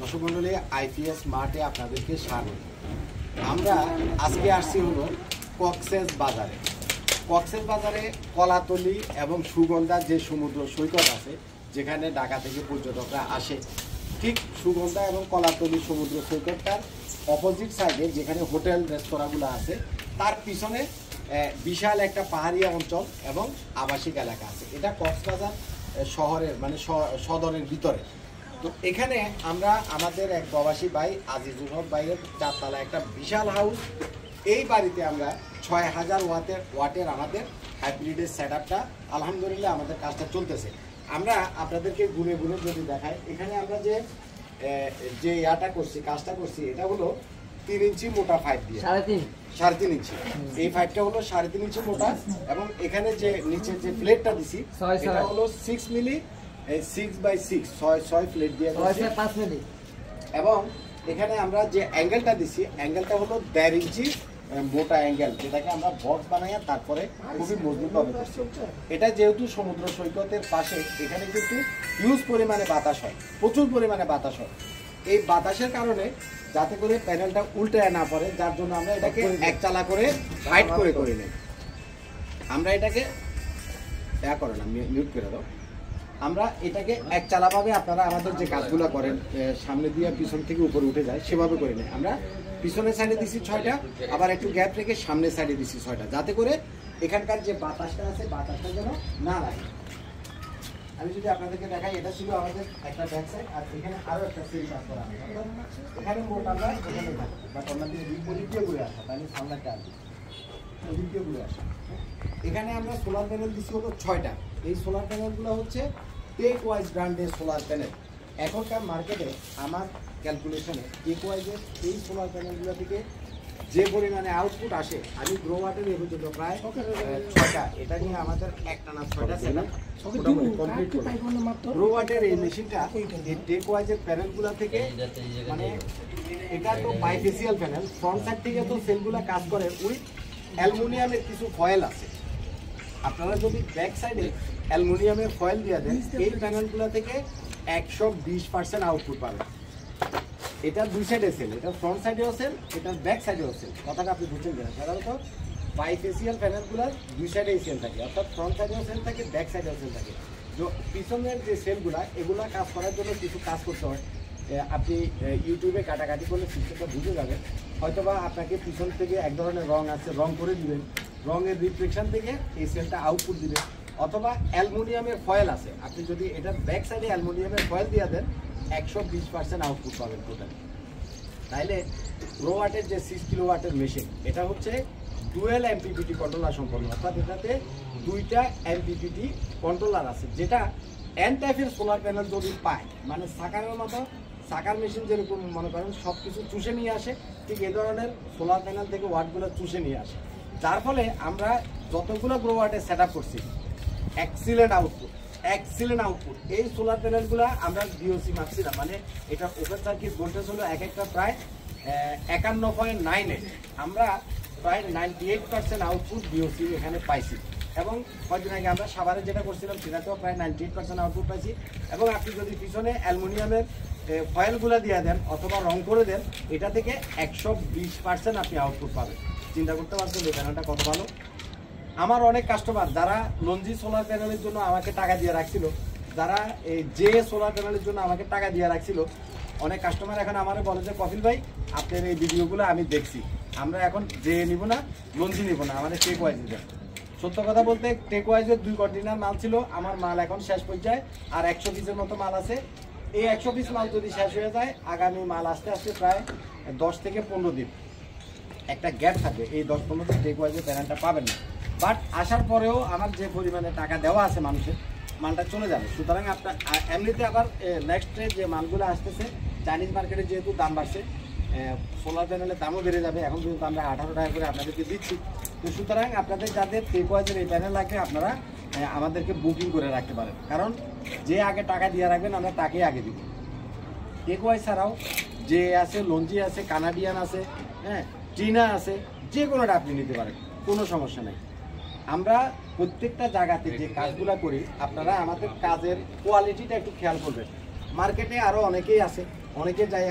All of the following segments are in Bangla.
দর্শক মণ্ডলী, আইপিএস মার্টে আপনাদেরকে স্বাগত। আমরা আজকে আসছি হলো কক্সেস বাজারে। কক্সেস বাজারে কলাতলি এবং সুগন্ধা যে সমুদ্র সৈকত আছে, যেখানে ঢাকা থেকে পর্যটকরা আসে, ঠিক সুগন্ধা এবং কলাতলি সমুদ্র সৈকতটার অপোজিট সাইডে যেখানে হোটেল রেস্তোরাঁগুলো আছে, তার পিছনে বিশাল একটা পাহাড়িয়া অঞ্চল এবং আবাসিক এলাকা আছে। এটা কক্সবাজার শহরের মানে সদরের ভিতরে। তো এখানে আমরা আমাদের এক প্রবাসী ভাই আজিজুল হক ভাইয়ের 4 তলা একটা বিশাল হাউস, এই বাড়িতে আমরা 6000 ওয়াটের আমাদের হাইব্রিডের সেট আপটা আলহামদুলিল্লাহ আমাদের কাজটা চলতেছে। আমরা আপনাদেরকে ঘুরে ঘুরে যদি দেখাই, এখানে আমরা যে ইয়াটা করছি, কাজটা করছি, এটা হলো 3 ইঞ্চি মোটা পাইপ দিয়ে, 3.5 ইঞ্চি। এই পাইপটা হলো 3.5 ইঞ্চি মোটা, এবং এখানে যে নিচের যে প্লেটটা দিছি এটা হলো 6 মিলি 6x6 6 প্লেট দিয়ে, এবং এখানে আমরা যে অ্যাঙ্গেলটা দিছি, অ্যাঙ্গেলটা হলো 1.5 ইঞ্চি মোটা অ্যাঙ্গেল, যেটাকে আমরা বক্স বানাইয়া তারপরে খুবই মজবুতভাবে করছি। এটা যেহেতু সমুদ্র সৈকতের পাশে, এখানে কিন্তু হিউজ পরিমাণে বাতাস হয়, প্রচুর পরিমাণে বাতাস হয়। এই বাতাসের কারণে যাতে করে প্যানেলটা উল্টে না পড়ে, যার জন্য আমরা এটাকে এক চালা করে হাইট করে নেই। আমরা এটাকে করে না, মিউট করে দাও। আমরা এটাকে এক চালাভাবে, আপনারা আমাদের যে কাজগুলো করেন সামনে দিয়ে পিছন থেকে উপরে উঠে যায়, সেভাবে করে নেই। আমরা পিছনের সাইডে দিছি 6টা, আবার একটু গ্যাপ রেখে সামনের সাইডে দিছি 6টা, যাতে করে এখানকার যে বাতাসটা আছে, বাতাসটা যেন না লাগে। আমি যদি আপনাদেরকে দেখাই, এটা ছিল আমাদের একটা ব্যাক সাইড, আর এখানে আরো একটা সিঁড়ি কাজ করা হবে। এখানে মোট আমরা এখানে থাকি, বাট আমাদের ওদিক দিয়ে ঘুরে আসা, তাহলে সামনেটা আসবে, ওদিক দিয়ে ঘুরে আসা। এখানে আমরা সোলার প্যানেল দিচ্ছি হলো 6টা। এই সোলার প্যানেলগুলো হচ্ছে টেক ওয়াইজ ব্র্যান্ডের সোলার প্যানেল। এখনকার মার্কেটে আমার ক্যালকুলেশনে টেক ওয়াইজের এই সোলার প্যানেলগুলো থেকে যে পরিমাণে আউটপুট আসে, আমি গ্রো ওয়াটের এ পর্যন্ত প্রায় 6টা, এটা নিয়ে আমাদের একটানা 6টা সেট কমপ্লিট করে। গ্রো ওয়াটের এই মেশিনটা এই টেক ওয়াইজের প্যানেলগুলো থেকে, মানে এটা তো বাইফেসিয়াল প্যানেল, ফ্রন্ট সাইড থেকে তো সেলগুলো কাজ করে উইথ অ্যালুমিনিয়ামের কিছু ফয়েল আছে। আপনারা যদি ব্যাক সাইডে অ্যালুমিনিয়ামের ফয়েল দিয়ে দেন, এই প্যানেলগুলো থেকে 120% আউটপুট পাবেন। এটা দুই সাইডে সেল, এটা ফ্রন্ট সাইডেও সেল, এটা ব্যাক সাইডেও সেল। কথাটা আপনি বুঝছেন কিনা? সাধারণত বাইফেসিয়াল প্যানেলগুলোর দুই সাইডেই সেল থাকে, অর্থাৎ ফ্রন্ট সাইডেও সেল থাকে, ব্যাক সাইডেও সেল থাকে। তো পিছনের যে সেলগুলা, এগুলা কাজ করার জন্য কিছু কাজ করতে হয়। আপনি ইউটিউবে কাটাকাটি করলে সিস্টেমটা বুঝে যাবেন। হয়তোবা আপনাকে পিছন থেকে এক ধরনের রং আছে, রং করে দিবেন, রঙের রিফ্লেকশন থেকে এই সেলটা আউটপুট দিবে। অথবা অ্যালুমিনিয়ামের ফয়েল আছে, আপনি যদি এটার ব্যাক সাইডে অ্যালুমিনিয়ামের ফয়েল দিয়ে দেন, 120% আউটপুট পাবেন টোটালি। তাইলে গ্রো ওয়াটের যে 6 কিলোওয়াটের মেশিন, এটা হচ্ছে ডুয়েল এমপিপিটি কন্ট্রোলার সম্পন্ন, অর্থাৎ এটাতে 2টা এমপিপিটি কন্ট্রোলার আছে, যেটা এন টাইপের সোলার প্যানেল যদি পায়, মানে সাকারের মতো, সাকার মেশিন যেরকম মনে করেন সব কিছু চুষে নিয়ে আসে, ঠিক এই ধরনের সোলার প্যানেল থেকে ওয়াটগুলো চুষে নিয়ে আসে। যার ফলে আমরা যতগুলো গ্রো ওয়াটের সেট আপ করছি, এক্সিলেন্ট আউটপুট। এই সোলার প্যানেলগুলো আমরা ডিওসি মাপছি না, মানে এটা ওপেন সার্কিট ভোল্টেজ হলো এক একটা প্রায় 51.98, আমরা প্রায় 98% আউটপুট ডিওসি এখানে পাইছি। এবং কয়েকদিন আগে আমরা সাভারে যেটা করছিলাম, সেটাতেও প্রায় 98% আউটপুট পাইছি। এবং আপনি যদি পিছনে অ্যালুমিনিয়ামের ফয়েলগুলো দিয়ে দেন অথবা রং করে দেন, এটা থেকে 120% আপনি আউটপুট পাবেন। চিন্তা করতে পারছেন এই প্যানেলটা কত ভালো। আমার অনেক কাস্টমার যারা লঞ্জি সোলার প্যানেলের জন্য আমাকে টাকা দিয়ে রাখছিল, যারা এই যে সোলার প্যানেলের জন্য আমাকে টাকা দিয়ে রাখছিল, অনেক কাস্টমার এখন আমারে বলে যে কপিল ভাই, আপনার এই ভিডিওগুলো আমি দেখছি, আমরা এখন যে নিব না, লঞ্জি নিব না, আমাদের টেক ওয়াইজ দেন। সত্য কথা বলতে, টেক ওয়াইজের 2 কন্টেনার মাল ছিল, আমার মাল এখন শেষ পর্যায়ে, আর 100 পিসের মতো মাল আছে। এই 100 পিস মাল যদি শেষ হয়ে যায়, আগামী মাল আসতে আসতে প্রায় 10 থেকে 15 দিন একটা গ্যাপ থাকবে। এই 10-15 দিন টেক ওয়াইজের প্যানেলটা পাবেন না। বাট আসার পরেও আমার যে পরিমাণে টাকা দেওয়া আছে মানুষের, মালটা চলে যাবে। সুতরাং আপনার এমনিতে আবার নেক্সটে যে মালগুলো আসতেছে, চাইনিজ মার্কেটে যেহেতু দাম বাড়ছে, সোলার প্যানেলের দামও বেড়ে যাবে। এখন কিন্তু আমরা 18 টাকা করে আপনাদেরকে দিচ্ছি। তো সুতরাং আপনাদের যাদের টেক ওয়াইজের এই প্যানেল লাগবে, আপনারা আমাদেরকে বুকিং করে রাখতে পারেন, কারণ যে আগে টাকা দিয়ে রাখবেন আমরা তাকেই আগে দিব। টেক ওয়াইজ ছাড়াও যে আছে, লঞ্জি আছে, কানাডিয়ান আছে, চীনা আছে, যে কোনোটা আপনি নিতে পারেন, কোনো সমস্যা নাই। আমরা প্রত্যেকটা জায়গাতে যে কাজগুলো করি, আপনারা আমাদের কাজের কোয়ালিটিটা একটু খেয়াল করবেন। মার্কেটে আরও অনেকেই আছে অনেকে যায়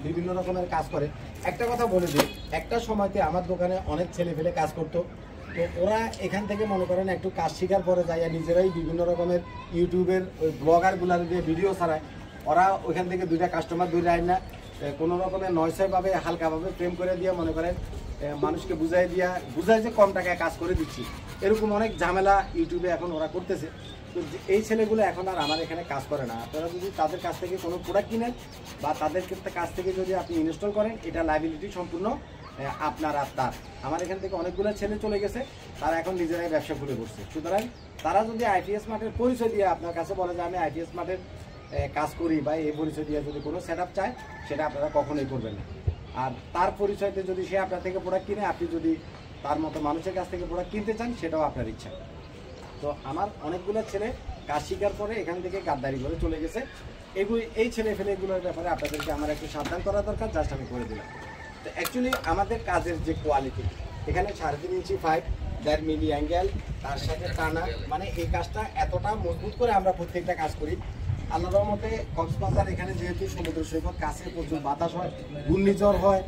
বিভিন্ন রকমের কাজ করে। একটা কথা বলে দিই, একটা সময়তে আমার দোকানে অনেক ছেলে ফেলে কাজ করতো। তো ওরা এখান থেকে মনে করেন একটু কাজ শেখার পরে যায় নিজেরাই বিভিন্ন রকমের ইউটিউবের ওই ব্লগারগুলার দিয়ে ভিডিও ছাড়ায়। ওরা ওইখান থেকে 2টা কাস্টমার দূরে আয় না, কোনো রকমের নয়সভাবে হালকাভাবে প্রেম করে দিয়ে মনে করেন মানুষকে বুঝায় যে কম টাকায় কাজ করে দিচ্ছি, এরকম অনেক ঝামেলা ইউটিউবে এখন ওরা করতেছে। তো এই ছেলেগুলো এখন আর আমার এখানে কাজ করে না। আপনারা যদি তাদের কাছ থেকে কোনো প্রোডাক্ট কিনেন বা তাদের কাছ থেকে যদি আপনি ইনস্টল করেন, এটা লাইবিলিটি সম্পূর্ণ আপনার আর তার। আমার এখান থেকে অনেকগুলো ছেলে চলে গেছে, তারা এখন নিজেরাই ব্যবসা খুলে বসছে। সুতরাং তারা যদি আইটিএস মার্টের পরিচয় দিয়ে আপনার কাছে বলে যে আমি আইটিএস মার্টের কাজ করি বা এই পরিচয় দিয়ে যদি কোনো সেট আপ চায়, সেটা আপনারা কখনোই করবেন না। আর তার পরিচয়তে যদি সে আপনার থেকে প্রোডাক্ট কিনে, আপনি যদি তার মতো মানুষের কাছ থেকে প্রোডাক্ট কিনতে চান, সেটাও আপনার ইচ্ছা। তো আমার অনেকগুলো ছেলে কাজ শিকার পরে এখান থেকে গাদ্দারি করে চলে গেছে। এই ছেলে ফেলেগুলোর ব্যাপারে আপনাদেরকে আমার একটু সাবধান করা দরকার, জাস্ট আমি করে দিলাম। তো অ্যাকচুয়ালি আমাদের কাজের যে কোয়ালিটি, এখানে 3.5 ইঞ্চি পাইপ, 1.5 মিলি অ্যাঙ্গেল, তার সাথে টানা, মানে এই কাজটা এতটা মজবুত করে আমরা প্রত্যেকটা কাজ করি। আল্লাহর রহমতে কক্সবাজার এখানে যেহেতু সমুদ্র সৈকত কাছে, প্রচুর বাতাস হয়, ঘূর্ণিঝড় হয়,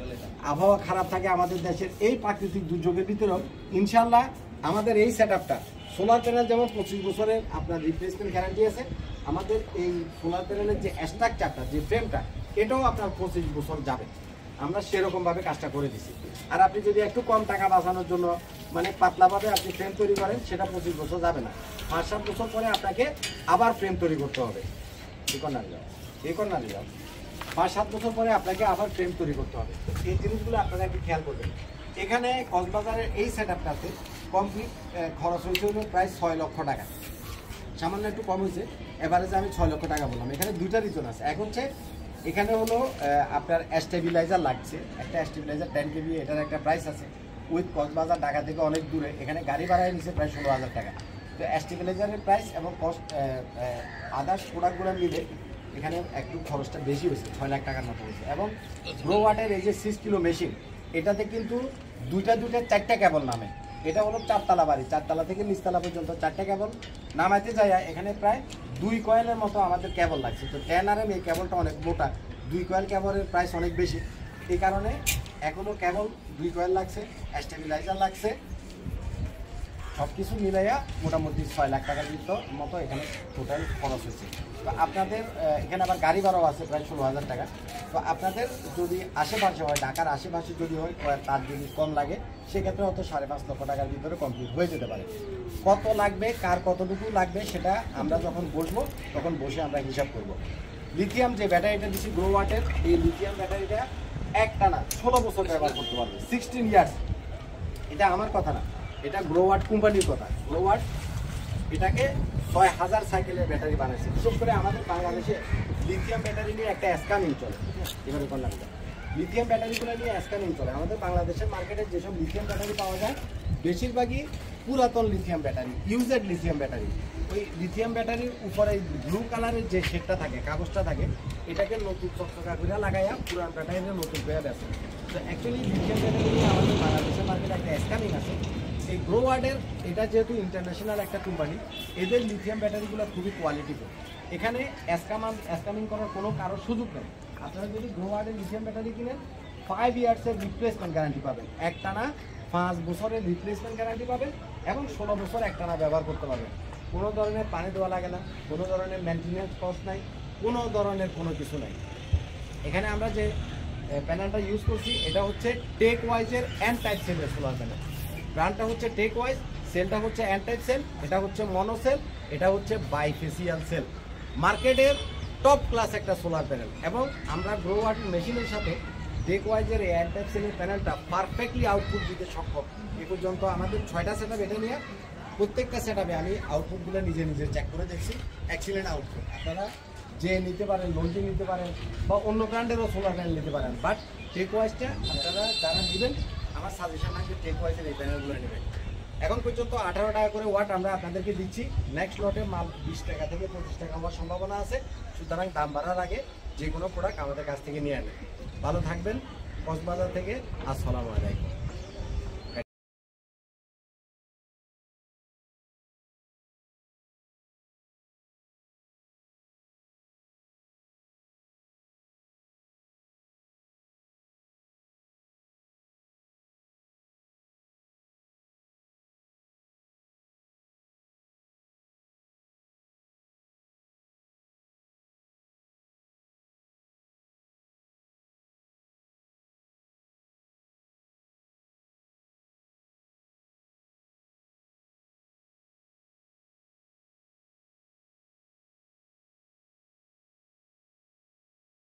আবহাওয়া খারাপ থাকে আমাদের দেশের, এই প্রাকৃতিক দুর্যোগের ভিতরেও ইনশাল্লাহ আমাদের এই সেট আপটা সোলার প্যানেল যেমন 25 বছরের আপনার রিপ্লেসমেন্ট গ্যারান্টি আছে, আমাদের এই সোলার প্যানেলের যে স্ট্রাকচারটা, যে ফ্রেমটা, এটাও আপনার 25 বছর যাবে। আমরা সেরকমভাবে কাজটা করে দিছি। আর আপনি যদি একটু কম টাকা বাঁচানোর জন্য মানে পাতলাভাবে আপনি ফ্রেম তৈরি করেন, সেটা 25 বছর যাবে না, 5-7 বছর পরে আপনাকে আবার ফ্রেম তৈরি করতে হবে। এই কর্নারে যাও 5-7 বছর পরে আপনাকে আবার ফ্রেম তৈরি করতে হবে। এই জিনিসগুলো আপনারা একটু খেয়াল করবেন। এখানে কক্সবাজারের এই সেট আপটাতে কমপ্লিট খরচ হয়েছে হলো প্রায় 6 লক্ষ টাকা, সামান্য একটু কম হয়েছে, এভারেজে আমি 6 লক্ষ টাকা বললাম। এখানে 2টা রিজন আছে। এক হচ্ছে এখানে হলো আপনার স্টেবিলাইজার লাগছে, একটা স্টেবিলাইজার 10 kV, এটার একটা প্রাইস আছে। উইথ কক্সবাজার ঢাকা থেকে অনেক দূরে, এখানে গাড়ি ভাড়ায় নিচ্ছে প্রায় 16,000 টাকা। তো স্টেবিলাইজারের প্রাইস এবং কস্ট আদার্স প্রোডাক্টগুলো মিলে এখানে একটু খরচটা বেশি হয়েছে, 6 লাখ টাকার মতো হয়েছে। এবং গ্রো ওয়াটের এই যে 6 কিলো মেশিন, এটাতে কিন্তু 4টা কেবল নামে। এটা হলো 4তলা বাড়ি, 4তলা থেকে নিচতলা পর্যন্ত 4টা কেবল নামাইতে যায়। এখানে প্রায় 2 কয়েলের মতো আমাদের কেবল লাগছে। তো 10 RM এই কেবলটা অনেক মোটা, 2 কয়েল কেবলের প্রাইস অনেক বেশি। এই কারণে এখনও কেবল 2 কয়েল লাগছে, স্টেবিলাইজার লাগছে, সব কিছু মিলাইয়া মোটামুটি 6 লাখ টাকার মতো এখানে টোটাল খরচ হয়েছে। তো আপনাদের এখানে আবার গাড়ি ভাড়াও আছে প্রায় 16,000 টাকা। তো আপনাদের যদি আশেপাশে হয়, ঢাকার আশেপাশে যদি হয়, তার যদি কম লাগে, সেক্ষেত্রে হয়তো 5.5 লক্ষ টাকার ভিতরে কমপ্লিট হয়ে যেতে পারে। কত লাগবে, কার কতটুকু লাগবে, সেটা আমরা যখন বসবো তখন বসে আমরা হিসাব করব। লিথিয়াম যে ব্যাটারিটা দিচ্ছি গ্রো ওয়াটের, এই লিথিয়াম ব্যাটারিটা একটানা 16 বছর ব্যবহার করতে পারবে, 16 ইয়ার্স। এটা আমার কথা না, এটা গ্রো ওয়াট কোম্পানির কথা। গ্রো ওয়াট এটাকে 6000 সাইকেলের ব্যাটারি বানাইছে। বিশেষ করে আমাদের বাংলাদেশে লিথিয়াম ব্যাটারি নিয়ে একটা স্ক্যামিং চলে। এবারে করলাম, লিথিয়াম ব্যাটারিগুলো নিয়ে স্ক্যামিং চলে। আমাদের বাংলাদেশের মার্কেটে যেসব লিথিয়াম ব্যাটারি পাওয়া যায়, বেশিরভাগই পুরাতন lithium battery, used lithium battery. ওই লিথিয়াম ব্যাটারির উপরে ব্লু কালারের যে শেডটা থাকে, কাগজটা থাকে, এটাকে নতুন চকচকা করে লাগাইয়া পুরান ব্যাটারিতে নতুন করে দেয়। তো অ্যাকচুয়ালি লিথিয়াম ব্যাটারি নিয়ে আমাদের বাংলাদেশের মার্কেটে একটা স্ক্যামিং আছে। এই গ্রো ওয়াটের, এটা যেহেতু ইন্টারন্যাশনাল একটা কোম্পানি, এদের লিথিয়াম ব্যাটারিগুলো খুবই কোয়ালিটিফুল। এখানে স্ক্যামিং করার কোনো কারোর সুযোগ নেই। আপনারা যদি গ্রো ওয়াটের লিথিয়াম ব্যাটারি কিনেন, 5 ইয়ার্সের রিপ্লেসমেন্ট গ্যারান্টি পাবেন, একটানা 5 বছরের রিপ্লেসমেন্ট গ্যারান্টি পাবেন, এবং 16 বছর একটানা ব্যবহার করতে পারবেন। কোনো ধরনের পানি দেওয়া লাগে না, কোনো ধরনের মেনটেন্যান্স কস্ট নাই, কোনো ধরনের কোনো কিছু নাই। এখানে আমরা যে প্যানেলটা ইউজ করছি, এটা হচ্ছে টেক ওয়াইজের এন টাইপ সেলের সোলার প্যানেল। ব্র্যান্ডটা হচ্ছে টেক ওয়াইজ, সেলটা হচ্ছে এন টাইপ সেল, এটা হচ্ছে মনো সেল, এটা হচ্ছে বাইফেসিয়াল সেল। মার্কেটের টপ ক্লাস একটা সোলার প্যানেল। এবং আমরা গ্রো ওয়াটার মেশিনের সাথে টেক ওয়াইজের এই এন টাইপ সেলের প্যানেলটা পারফেক্টলি আউটপুট দিতে সক্ষম। এ পর্যন্ত আমাদের 6টা সেট আপ এটা নিয়ে, প্রত্যেকটা সেট আপে আমি আউটপুটগুলো নিজে চেক করে দেখছি, এক্সিলেন্ট আউটপুট। আপনারা যে নিতে পারেন, লোনটি নিতে পারেন, বা অন্য ব্র্যান্ডেরও সোলার প্যানেল নিতে পারেন, বাট টেক ওয়াইজটা আপনারা যারা নেবেন, আমার সাজেশন থাকবে টেক ওয়াইজের এই প্যানেলগুলো নেবেন। এখন পর্যন্ত 18 টাকা করে ওয়াট আমরা আপনাদেরকে দিচ্ছি। নেক্সট লটে মাল 20 টাকা থেকে 25 টাকা হওয়ার সম্ভাবনা আছে। সুতরাং দাম বাড়ার আগে যে কোনো প্রোডাক্ট আমাদের কাছ থেকে নিয়ে আনেন। ভালো থাকবেন। কক্সবাজার থেকে আসসালামু আলাইকুম।